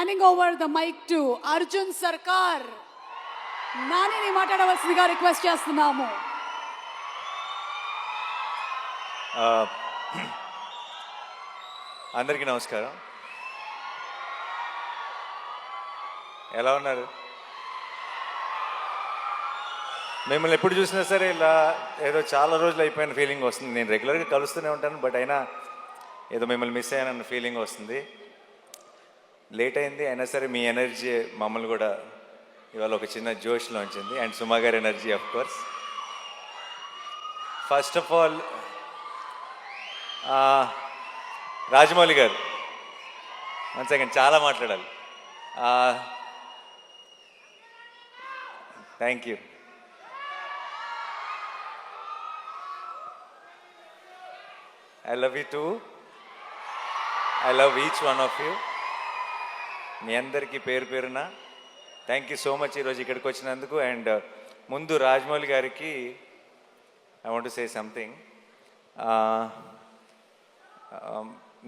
Handing over the mic to Arjun Sarkar. నానిని మాట్లాడవలసిందిగా request చేస్తున్నాము. అందరికీ నమస్కారం. ఎలా ఉన్నారు? మిమ్మల్ని ఎప్పుడు చూసినా సరే ఇలా ఏదో చాలా రోజులు అయిపోయిన ఫీలింగ్ వస్తుంది. నేను రెగ్యులర్గా కలుస్తూనే ఉంటాను, బట్ అయినా ఏదో మిమ్మల్ని మిస్ అయ్యానన్న ఫీలింగ్ వస్తుంది. లేట్ అయింది అయినా సరే మీ ఎనర్జీ మమ్మల్ని కూడా ఇవాళ ఒక చిన్న జోష్లో ఉంచింది. అండ్ సుమా గారి energy of course. First of all Rajamouli గారు, వన్ సెకండ్, చాలా మాట్లాడాలి. Thank you. I love you too. I love each one of you. మీ అందరికీ పేరు పేరున థ్యాంక్ యూ సో మచ్ ఈరోజు ఇక్కడికి వచ్చినందుకు. అండ్ ముందు రాజమౌళి గారికి I want to say something.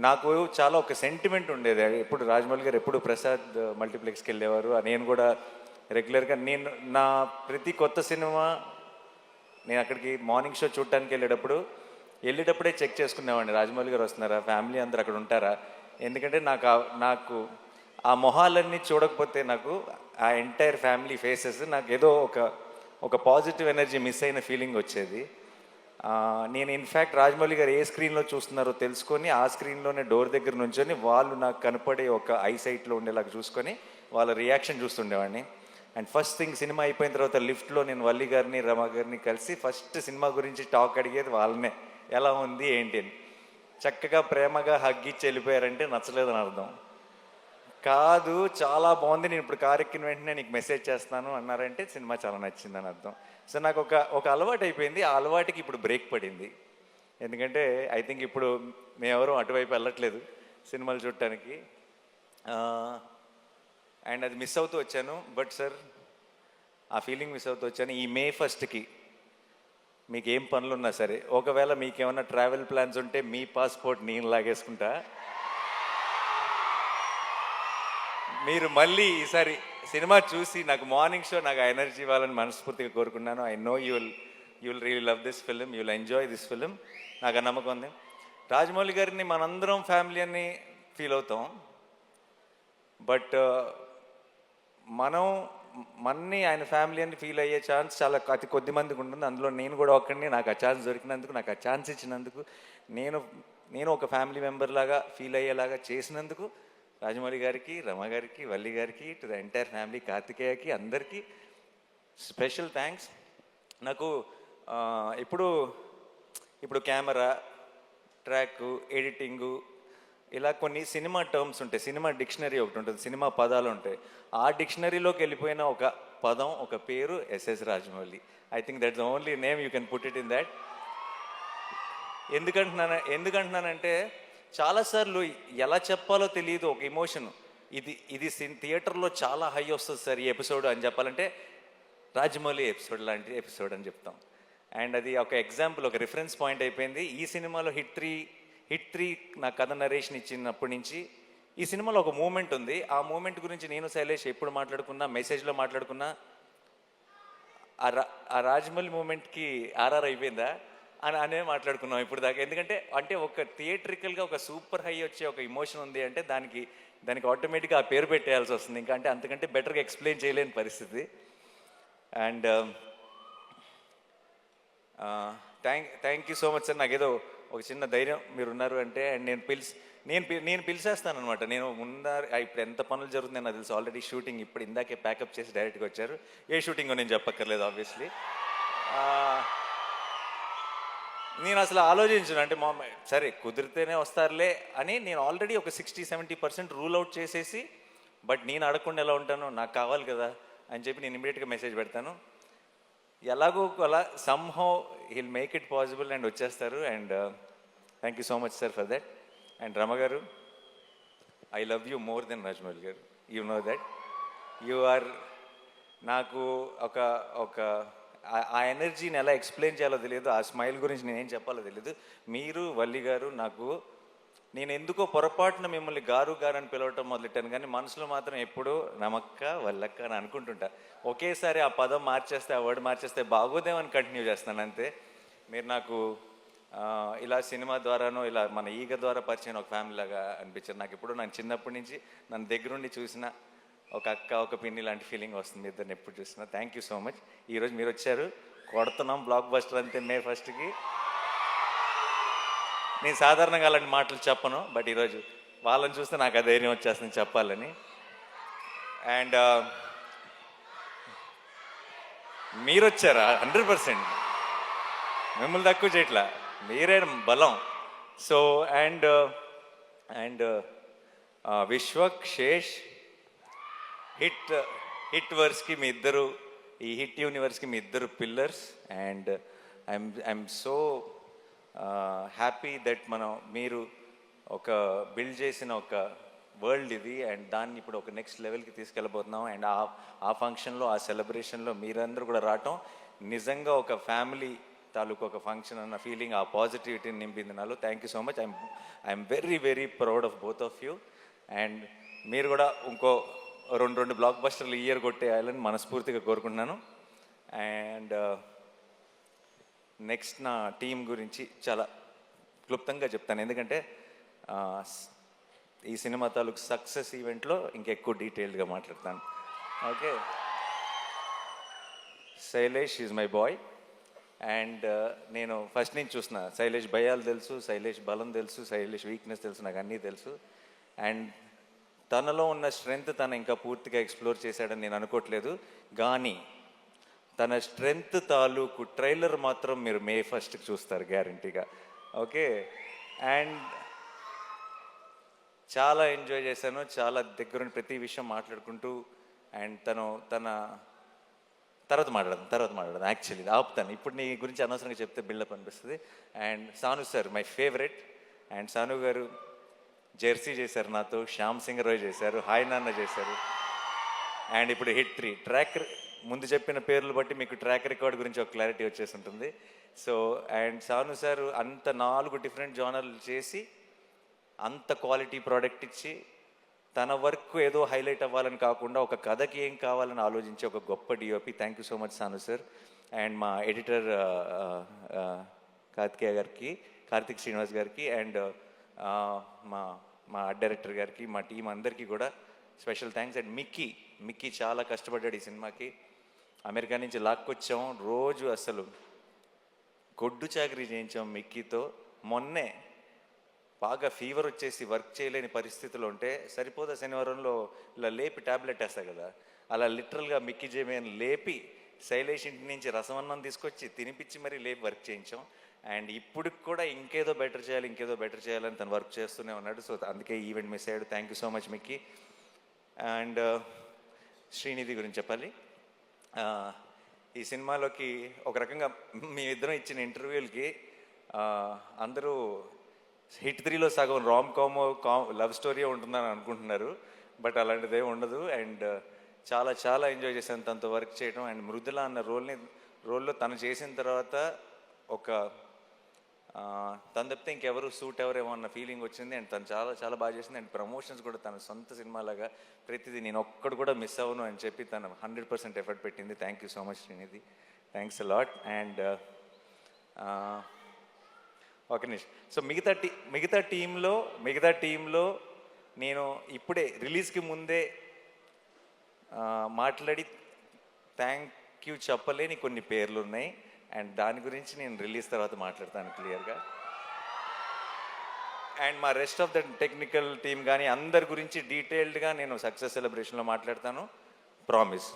నాకు చాలా ఒక సెంటిమెంట్ ఉండేది. ఎప్పుడు రాజమౌళి గారు ఎప్పుడు ప్రసాద్ మల్టీప్లెక్స్కి వెళ్ళేవారు, నేను కూడా రెగ్యులర్గా నేను నా ప్రతి కొత్త సినిమా నేను అక్కడికి మార్నింగ్ షో చూడటానికి వెళ్ళేటప్పుడే చెక్ చేసుకునేవాడిని, రాజమౌళి గారు వస్తున్నారా, ఫ్యామిలీ అందరు అక్కడ ఉంటారా. ఎందుకంటే నాకు ఆ మొహాలన్నీ చూడకపోతే నాకు ఆ ఎంటైర్ ఫ్యామిలీ ఫేసెస్ నాకు ఏదో ఒక పాజిటివ్ ఎనర్జీ మిస్ అయిన ఫీలింగ్ వచ్చేది. నేను ఇన్ఫ్యాక్ట్ రాజమౌళి గారు ఏ స్క్రీన్లో చూస్తున్నారో తెలుసుకొని ఆ స్క్రీన్లోనే డోర్ దగ్గర నుంచొని వాళ్ళు నాకు కనపడే ఒక ఐసైట్లో ఉండేలాగా చూసుకొని వాళ్ళ రియాక్షన్ చూస్తుండేవాడిని. అండ్ ఫస్ట్ థింగ్ సినిమా అయిపోయిన తర్వాత లిఫ్ట్లో నేను వల్లి గారిని రమ గారిని కలిసి ఫస్ట్ సినిమా గురించి టాక్ అడిగేది వాళ్ళనే, ఎలా ఉంది ఏంటి అని. చక్కగా ప్రేమగా హగ్గిచ్చి వెళ్ళిపోయారంటే నచ్చలేదని అర్థం కాదు, చాలా బాగుంది, నేను ఇప్పుడు కారు ఎక్కిన వెంటనే నీకు మెసేజ్ చేస్తాను అన్నారంటే సినిమా చాలా నచ్చిందని అర్థం. సో నాకు ఒక అలవాటు అయిపోయింది. ఆ అలవాటుకి ఇప్పుడు బ్రేక్ పడింది. ఎందుకంటే ఐ థింక్ ఇప్పుడు మేమెవరూ అటువైపు వెళ్ళట్లేదు సినిమాలు చూడటానికి. అండ్ అది మిస్ అవుతూ వచ్చాను. బట్ సార్, ఆ ఫీలింగ్ మిస్ అవుతూ వచ్చాను. ఈ May 1st మీకు ఏం పనులున్నా సరే, ఒకవేళ మీకేమన్నా ట్రావెల్ ప్లాన్స్ ఉంటే మీ పాస్పోర్ట్ నేను లాగేసుకుంటా. మీరు మళ్ళీ ఈసారి సినిమా చూసి నాకు మార్నింగ్ షో నాకు ఆ ఎనర్జీ ఇవ్వాలని మనస్ఫూర్తిగా కోరుకున్నాను. I know you will really love this film, you will enjoy this film, నాకు ఆ నమ్మకం ఉంది. రాజమౌళి గారిని మనందరం ఫ్యామిలీ అని ఫీల్ అవుతాం, బట్ మన్ని ఆయన ఫ్యామిలీ అని ఫీల్ అయ్యే ఛాన్స్ చాలా అతి కొద్ది మందికి ఉంటుంది. అందులో నేను కూడా ఒక్కడిని. నాకు ఆ ఛాన్స్ దొరికినందుకు, నాకు ఆ ఛాన్స్ ఇచ్చినందుకు, నేను ఒక ఫ్యామిలీ మెంబర్ లాగా ఫీల్ అయ్యేలాగా చేసినందుకు రాజమౌళి గారికి, రమ గారికి, వల్లి గారికి, టు ద ఎంటైర్ ఫ్యామిలీ, కార్తికేయకి, అందరికీ స్పెషల్ థ్యాంక్స్. నాకు ఇప్పుడు కెమెరా, ట్రాక్, ఎడిటింగు, ఇలా కొన్ని సినిమా టర్మ్స్ ఉంటాయి. సినిమా డిక్షనరీ ఒకటి ఉంటుంది, సినిమా పదాలు ఉంటాయి. ఆ డిక్షనరీలోకి వెళ్ళిపోయిన ఒక పదం, ఒక పేరు SS Rajamouli. I think that's the only name you can put it in that. ఎందుకంటున్నానంటే చాలాసార్లు ఎలా చెప్పాలో తెలియదు ఒక ఎమోషన్. ఇది థియేటర్లో చాలా హై వస్తుంది సార్ ఈ ఎపిసోడ్ అని చెప్పాలంటే రాజమౌళి ఎపిసోడ్ లాంటి ఎపిసోడ్ అని చెప్తాం. అండ్ అది ఒక ఎగ్జాంపుల్, ఒక రిఫరెన్స్ పాయింట్ అయిపోయింది. ఈ సినిమాలో హిట్ త్రీ నా కథ నరేషన్ ఇచ్చినప్పటి నుంచి ఈ సినిమాలో ఒక మూమెంట్ ఉంది. ఆ మూమెంట్ గురించి నేను శైలేష్ ఎప్పుడు మాట్లాడుకున్నా, మెసేజ్లో మాట్లాడుకున్నా, ఆ రాజమౌళి మూమెంట్కి ఆర్ఆర్ అయిపోయిందా అనే మాట్లాడుకున్నాం ఇప్పుడు దాకా. ఎందుకంటే ఒక థియేట్రికల్గా ఒక సూపర్ హై వచ్చే ఒక ఎమోషన్ ఉంది అంటే దానికి ఆటోమేటిక్గా ఆ పేరు పెట్టేయాల్సి వస్తుంది. ఇంకా అంతకంటే బెటర్గా ఎక్స్ప్లెయిన్ చేయలేని పరిస్థితి. And thank you so much sir. నాకేదో ఒక చిన్న ధైర్యం మీరు ఉన్నారు అంటే. అండ్ నేను పిలిచేస్తాను అనమాట. నేను ఇప్పుడు ఎంత పనులు జరుగుతున్నాయి నాకు తెలుసు. ఆల్రెడీ షూటింగ్ ఇప్పుడు ఇందాకే ప్యాకప్ చేసి డైరెక్ట్గా వచ్చారు. ఏ షూటింగో నేను చెప్పక్కర్లేదు ఆబ్వియస్లీ. నేను అసలు ఆలోచించను, అంటే సరే కుదిరితేనే వస్తారులే అని నేను ఆల్రెడీ ఒక 60-70% రూల్ అవుట్ చేసేసి, బట్ నేను అడగకుండా ఎలా ఉంటాను, నాకు కావాలి కదా అని చెప్పి నేను ఇమీడియట్గా మెసేజ్ పెడతాను. ఎలాగో అలా somehow he'll make it possible and వచ్చేస్తారు. And thank you so much sir for that. And Rama garu, I love you more than Rajamouli garu, you know that. You are నాకు ఒక ఆ ఎనర్జీని ఎలా ఎక్స్ప్లెయిన్ చేయాలో తెలియదు, ఆ స్మైల్ గురించి నేనేం చెప్పాలో తెలియదు. మీరు వల్లి గారు నాకు నేను ఎందుకో పొరపాటున మిమ్మల్ని గారు గారు అని పిలవటం మొదలెట్టాను, కానీ మనసులో మాత్రం ఎప్పుడూ నమక్క వల్లక్క అని అనుకుంటుంటా. ఒకేసారి ఆ పదం మార్చేస్తే, ఆ వర్డ్ మార్చేస్తే బాగోదేమని కంటిన్యూ చేస్తాను అంతే. మీరు నాకు ఇలా సినిమా ద్వారానో ఇలా మన ఈగ ద్వారా పరిచయం ఒక ఫ్యామిలీ లాగా అనిపించారు నాకు. ఇప్పుడు నేను చిన్నప్పటి నుంచి నన్ను దగ్గరుండి చూసిన ఒక అక్క, ఒక పిన్ని లాంటి ఫీలింగ్ వస్తుంది ఇద్దరిని ఎప్పుడు చూసినా. Thank you so much. ఈరోజు మీరు వచ్చారు, కొడుతున్నాం బ్లాక్ బస్టర్ అంతే మే 1కి. నేను సాధారణంగా అలాంటి మాటలు చెప్పను, బట్ ఈరోజు వాళ్ళని చూస్తే నాకు ఆ ధైర్యం వచ్చేస్తుంది చెప్పాలని. అండ్ మీరు వచ్చారా? 100%. మిమ్మల్ని తక్కువ చేయట్లా, మీరే బలం. So and Vishwak, Sesh, hit వర్స్కి మీ ఇద్దరు, ఈ హిట్ యూనివర్స్కి మీ ఇద్దరు pillars. And I'm so happy that మీరు ఒక బిల్డ్ చేసిన ఒక వరల్డ్ ఇది, అండ్ దాన్ని ఇప్పుడు ఒక నెక్స్ట్ లెవెల్కి తీసుకెళ్ళబోతున్నాం. అండ్ ఆ ఫంక్షన్లో, ఆ సెలబ్రేషన్లో మీరందరూ కూడా రావటం నిజంగా ఒక ఫ్యామిలీ తాలూకు ఒక ఫంక్షన్ అన్న ఫీలింగ్, ఆ పాజిటివిటీని నింపింది నాలో. Thank you so much. I'm very very proud of both of you. And మీరు కూడా ఇంకో రెండు బ్లాక్ బస్టర్లు ఇయర్ కొట్టేయాలని మనస్ఫూర్తిగా కోరుకుంటున్నాను. అండ్ నెక్స్ట్ నా టీం గురించి చాలా క్లుప్తంగా చెప్తాను, ఎందుకంటే ఈ సినిమా తాలూకు సక్సెస్ ఈవెంట్లో ఇంకెక్కువ డీటెయిల్డ్గా మాట్లాడతాను. Okay, Shailesh is my boy. And నేను ఫస్ట్ నుంచి చూసిన శైలేష్ భయాలు తెలుసు, శైలేష్ బలం తెలుసు, శైలేష్ వీక్నెస్ తెలుసు, నాకు అన్నీ తెలుసు. అండ్ తనలో ఉన్న స్ట్రెంగ్త్ తను ఇంకా పూర్తిగా ఎక్స్ప్లోర్ చేశాడని నేను అనుకోవట్లేదు, కానీ తన స్ట్రెంగ్త్ తాలూకు ట్రైలర్ మాత్రం మీరు మే 1కి చూస్తారు గ్యారంటీగా. ఓకే, అండ్ చాలా ఎంజాయ్ చేశాను, చాలా దగ్గరుండి ప్రతి విషయం మాట్లాడుకుంటూ. అండ్ తన తర్వాత మాట్లాడదాం యాక్చువల్లీ ఆపుతాను, ఇప్పుడు నీ గురించి అనవసరంగా చెప్తే బిల్డప్ అనిపిస్తుంది. And Sanu sir my favourite. And Sanu garu Jersey చేశారు నాతో, శ్యామ్ సింగ్ రాయ్ చేశారు, హాయ్ నాన్న చేశారు. అండ్ ఇప్పుడు హిట్ 3 ట్రాక్, ముందు చెప్పిన పేర్లు బట్టి మీకు ట్రాక్ రికార్డ్ గురించి ఒక క్లారిటీ వచ్చేసి ఉంటుంది. సో అండ్ సాను సార్ అంత 4 డిఫరెంట్ జానర్లు చేసి అంత క్వాలిటీ ప్రోడక్ట్ ఇచ్చి తన వర్క్ ఏదో హైలైట్ అవ్వాలని కాకుండా ఒక కథకి ఏం కావాలని ఆలోచించే ఒక గొప్ప DOP. Thank you so much Sanu sir. And మా ఎడిటర్ కార్తిక్ శ్రీనివాస్ గారికి, అండ్ మా డైరెక్టర్ గారికి, మా టీం అందరికీ కూడా స్పెషల్ థ్యాంక్స్. అండ్ మిక్కీ చాలా కష్టపడ్డాడు ఈ సినిమాకి. అమెరికా నుంచి లాక్కొచ్చాం, రోజు అసలు గొడ్డు చాకరీ చేయించాం మిక్కీతో. మొన్నే బాగా ఫీవర్ వచ్చేసి వర్క్ చేయలేని పరిస్థితులు ఉంటే సరిపోదా శనివారంలో ఇలా లేపి ట్యాబ్లెట్ వేస్తాయి కదా, అలా లిటరల్గా మిక్కీ జేమేని లేపి శైలేష్ ఇంటి నుంచి రసమన్నం తీసుకొచ్చి తినిపించి మరీ లేపి వర్క్ చేయించాం. అండ్ ఇప్పుడు కూడా ఇంకేదో బెటర్ చేయాలని తను వర్క్ చేస్తూనే ఉన్నాడు. సో అందుకే ఈవెంట్ మిస్ అయ్యాడు. Thank you so much Mickey. And Srinidhi గురించి చెప్పాలి. ఈ సినిమాలోకి ఒక రకంగా మీ ఇద్దరం ఇచ్చిన ఇంటర్వ్యూలకి అందరూ హిట్ 3లో సగం రామ్ కామ్ లవ్ స్టోరీ ఉంటుందని అనుకుంటున్నారు, బట్ అలాంటిదే ఉండదు. అండ్ చాలా ఎంజాయ్ చేశాను తనతో వర్క్ చేయడం. అండ్ మృదుల అన్న రోల్లో తను చేసిన తర్వాత ఒక తను తప్పితే ఇంకెవరు సూట్ ఎవరేమో అన్న ఫీలింగ్ వచ్చింది. అండ్ తను చాలా బాగా చేసింది. అండ్ ప్రమోషన్స్ కూడా తన సొంత సినిమాలాగా ప్రతిదీ నేను ఒక్కడు కూడా మిస్ అవ్వను అని చెప్పి తను 100% ఎఫర్ట్ పెట్టింది. Thank you so much Srinidhi, thanks a lot. And ఒక నిమిషం. సో మిగతా టీంలో నేను ఇప్పుడే రిలీజ్కి ముందే మాట్లాడి థ్యాంక్ యూ చెప్పలేని కొన్ని పేర్లు ఉన్నాయి. అండ్ దాని గురించి నేను రిలీజ్ తర్వాత మాట్లాడతాను క్లియర్గా. అండ్ మా rest of the technical team కానీ అందరి గురించి డీటెయిల్డ్గా నేను సక్సెస్ సెలబ్రేషన్లో మాట్లాడతాను, ప్రామిస్.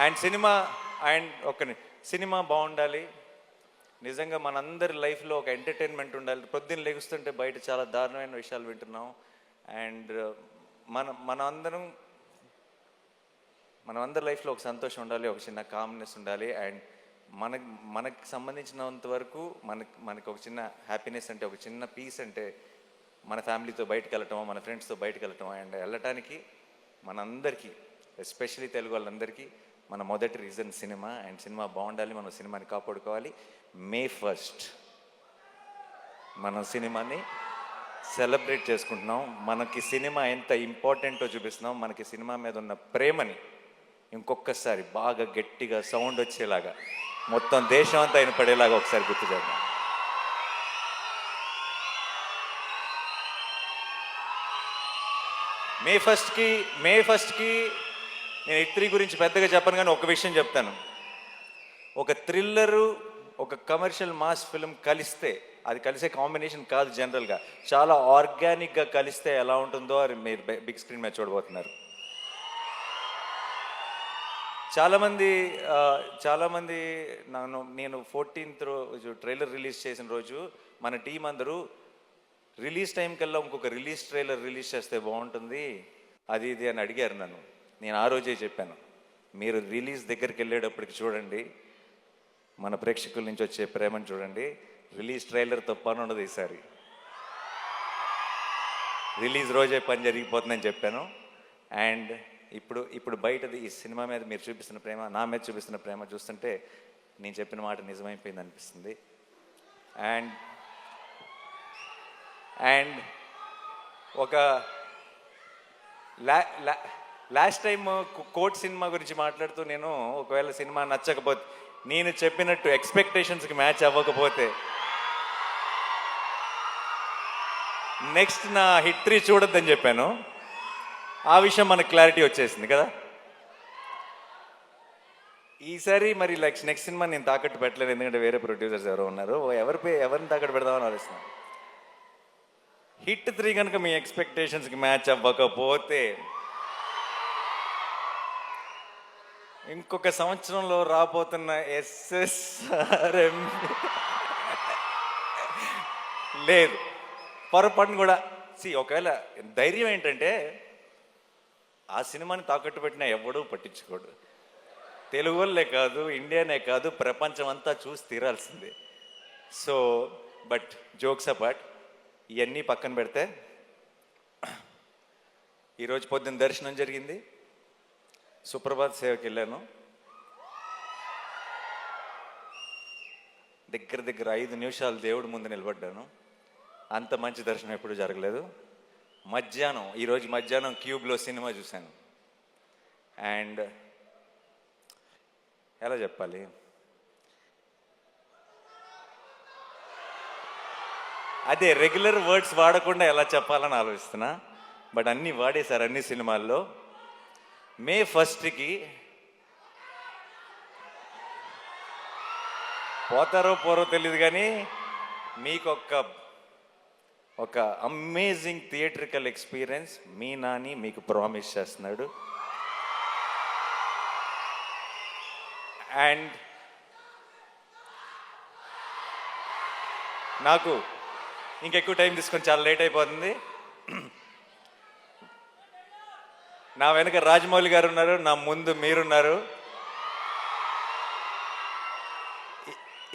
అండ్ సినిమా బాగుండాలి, నిజంగా మనందరి లైఫ్లో ఒక ఎంటర్టైన్మెంట్ ఉండాలి. పొద్దున్న లెగుస్తుంటే బయట చాలా దారుణమైన విషయాలు వింటున్నాం. అండ్ మనమందరి లైఫ్లో ఒక సంతోషం ఉండాలి, ఒక చిన్న కామ్నెస్ ఉండాలి. అండ్ మనకి సంబంధించినంత వరకు మనకి ఒక చిన్న హ్యాపీనెస్ అంటే, ఒక చిన్న పీస్ అంటే మన ఫ్యామిలీతో బయటకు వెళ్ళటం, మన ఫ్రెండ్స్తో బయటకు వెళ్ళటం. అండ్ వెళ్ళటానికి మనందరికీ, ఎస్పెషలీ తెలుగు వాళ్ళందరికీ మన మొదటి రీజన్ సినిమా. అండ్ సినిమా బాగుండాలి, మనం సినిమాని కాపాడుకోవాలి. May 1st మన సినిమాని సెలబ్రేట్ చేసుకుంటున్నాం. మనకి సినిమా ఎంత ఇంపార్టెంటో చూపిస్తున్నాం. మనకి సినిమా మీద ఉన్న ప్రేమని ఇంకొకసారి బాగా గట్టిగా సౌండ్ వచ్చేలాగా మొత్తం దేశం అంతా వినపడేలాగా ఒకసారి గుర్తు చేద్దాం. మే ఫస్ట్కి నేను హిట్3 గురించి పెద్దగా చెప్పను, కానీ ఒక విషయం చెప్తాను. ఒక థ్రిల్లరు, ఒక కమర్షియల్ మాస్ ఫిల్మ్ కలిస్తే, అది కలిసే కాంబినేషన్ కాదు జనరల్గా, చాలా ఆర్గానిక్గా కలిస్తే ఎలా ఉంటుందో అది మీరు బిగ్ స్క్రీన్ మీద చూడబోతున్నారు. చాలామంది నేను 14th రోజు ట్రైలర్ రిలీజ్ చేసిన రోజు మన టీం అందరూ రిలీజ్ టైం కల్లా ఇంకొక ట్రైలర్ రిలీజ్ చేస్తే బాగుంటుంది అది ఇది అని అడిగారు నన్ను. నేను ఆ రోజే చెప్పాను, మీరు రిలీజ్ దగ్గరికి వెళ్ళేటప్పటికి చూడండి, మన ప్రేక్షకుల నుంచి వచ్చే ప్రేమను చూడండి. రిలీజ్ ట్రైలర్తో పని ఉండదు ఈసారి, రిలీజ్ రోజే పని జరిగిపోతుందని చెప్పాను. అండ్ ఇప్పుడు బయటది ఈ సినిమా మీద మీరు చూపిస్తున్న ప్రేమ, నా మీద చూపిస్తున్న ప్రేమ చూస్తుంటే నేను చెప్పిన మాట నిజమైపోయింది అనిపిస్తుంది. అండ్ ఒక లాస్ట్ టైం కోర్ట్ సినిమా గురించి మాట్లాడుతూ నేను ఒకవేళ సినిమా నచ్చకపోతే, నేను చెప్పినట్టు ఎక్స్పెక్టేషన్స్కి మ్యాచ్ అవ్వకపోతే నెక్స్ట్ నా హిట్3 చూడొద్దని చెప్పాను. ఆ విషయం మనకు క్లారిటీ వచ్చేసింది కదా. ఈసారి మరి నెక్స్ట్ సినిమా నేను తాకట్టు పెట్టలేదు, ఎందుకంటే వేరే ప్రొడ్యూసర్స్ ఎవరో ఉన్నారు. ఎవరిని తాకట్టు పెడదామని ఆలోచిస్తున్నాను. హిట్3 కనుక మీ ఎక్స్పెక్టేషన్స్కి మ్యాచ్ అవ్వకపోతే ఇంకొక సంవత్సరంలో రాబోతున్న SSRM లేదు, పొరపాటును కూడా. ఒకవేళ ధైర్యం ఏంటంటే ఆ సినిమాని తాకట్టు పెట్టినా ఎవడూ పట్టించుకోడు. తెలుగు వాళ్ళే కాదు, ఇండియానే కాదు, ప్రపంచం అంతా చూసి తీరాల్సిందే. సో బట్ జోక్స్ అపార్ట్, ఇవన్నీ పక్కన పెడితే ఈరోజు పొద్దున్న దర్శనం జరిగింది, సుప్రభాత్ సేవకి వెళ్ళాను. దగ్గర 5 నిమిషాలు దేవుడి ముందు నిలబడ్డాను. అంత మంచి దర్శనం ఎప్పుడు జరగలేదు. ఈరోజు మధ్యాహ్నం క్యూబ్లో సినిమా చూశాను. అండ్ ఎలా చెప్పాలి, అదే రెగ్యులర్ వర్డ్స్ వాడకుండా ఎలా చెప్పాలని ఆలోచిస్తున్నా, బట్ అన్నీ వాడేశారు అన్ని సినిమాల్లో. మే 1కి పోతారో పోరో తెలియదు, కానీ మీకు ఒక అమేజింగ్ థియేట్రికల్ ఎక్స్పీరియన్స్ మీ నాని మీకు ప్రామిస్ చేస్తున్నాడు. అండ్ నాకు ఇంకెక్కువ టైం తీసుకొని చాలా లేట్ అయిపోతుంది. నా వెనక రాజమౌళి గారు ఉన్నారు, నా ముందు మీరున్నారు.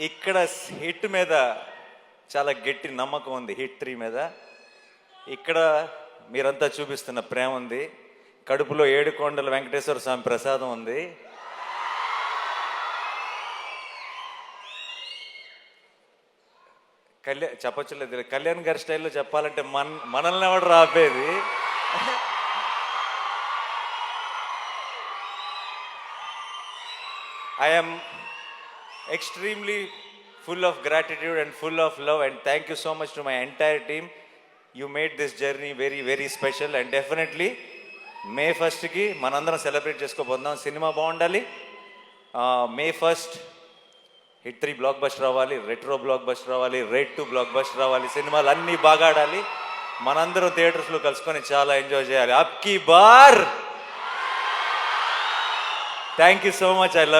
ఇక్కడ హిట్ మీద చాలా గట్టి నమ్మకం ఉంది, హిట్3 మీద. ఇక్కడ మీరంతా చూపిస్తున్న ప్రేమ ఉంది. కడుపులో 7 కొండల వెంకటేశ్వర స్వామి ప్రసాదం ఉంది. చెప్పొచ్చులేదు, కళ్యాణ్ గారి స్టైల్లో చెప్పాలంటే మనల్ని ఎవడు రాపేది. I am extremely full of gratitude and full of love, and thank you so much to my entire team. You made this journey very, very special, and definitely May 1కి మనందరం సెలబ్రేట్ చేసుకోబోతున్నాం. సినిమా బాగుండాలి. May 1st హిట్3 block buster రావాలి, retro block buster రావాలి, rate 2 block buster రావాలి. సినిమాలు అన్నీ బాగా ఆడాలి. మనందరం థియేటర్స్లో కలుసుకొని చాలా ఎంజాయ్ చేయాలి. అబ్కి బార్. Thank you so much. I love